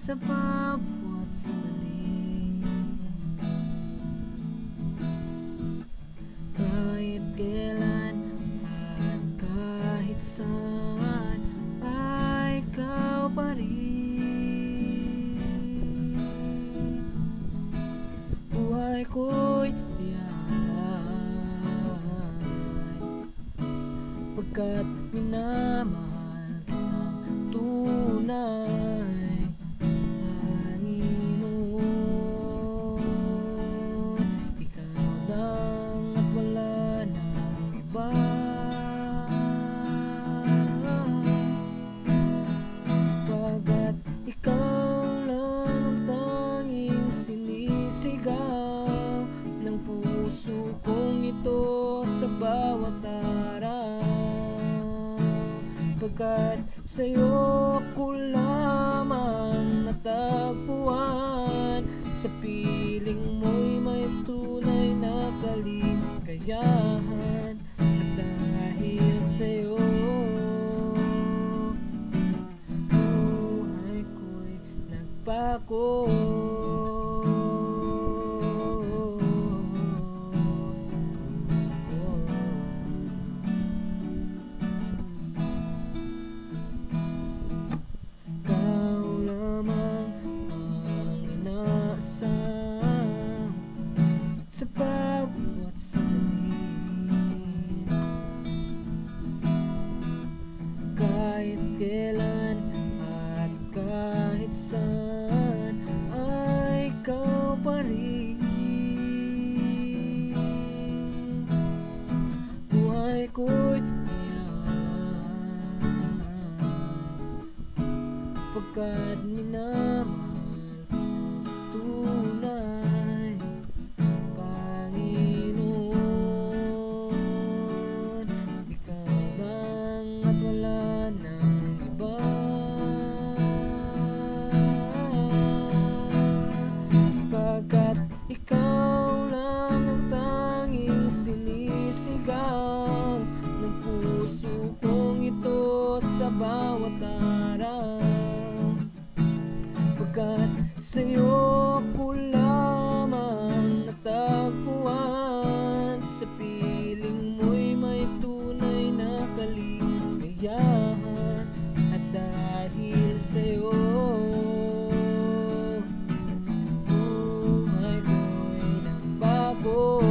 sa bawat sandali. Kahit kailan at kahit saan ay ikaw pa rin. Buhay ko'y pagkat minamahal ng tunay, Panginoon. Ikaw lang at wala nang iba. Pagkat ikaw lang ang tanging sinisigaw ng puso kong ito sa bawat araw. Pagkat sa'yo ko lamang natagpuan, sa piling mo'y may tunay na kaligayahan. At dahil sa'yo, buhay ko'y nagbago. Sa bawat sandali, kahit kailan at kahit saan ay ikaw pa rin. Buhay ko'y pagkat minamahal tunay, Panginoon. Ikaw lang at wala nang iba. Pagkat ikaw lang ang tanging sinisigaw ng puso kong ito sa bawat araw. Pagkat sa'yo ko lamang natagpuan, sa piling mo'y may tunay na kaligayahan. At dahil sa'yo, buhay ko'y nagbago.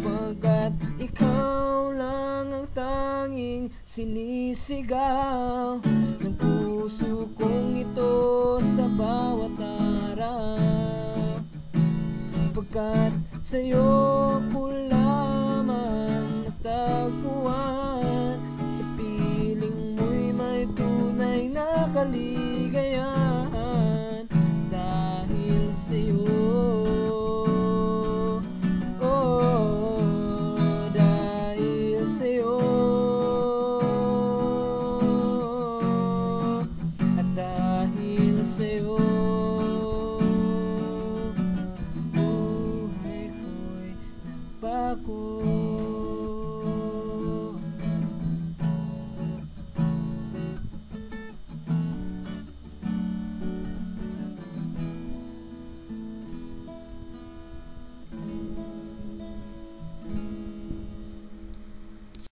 Pagkat ikaw lang ang tanging sinisigaw ng puso kong ito sa bawat araw. Pagkat sa'yo ko lamang natagpuan, sa piling mo'y may tunay na kaligayahan. Dahil sa'yo, dahil sa'yo, at dahil sa'yo, buhay ko'y nagbago.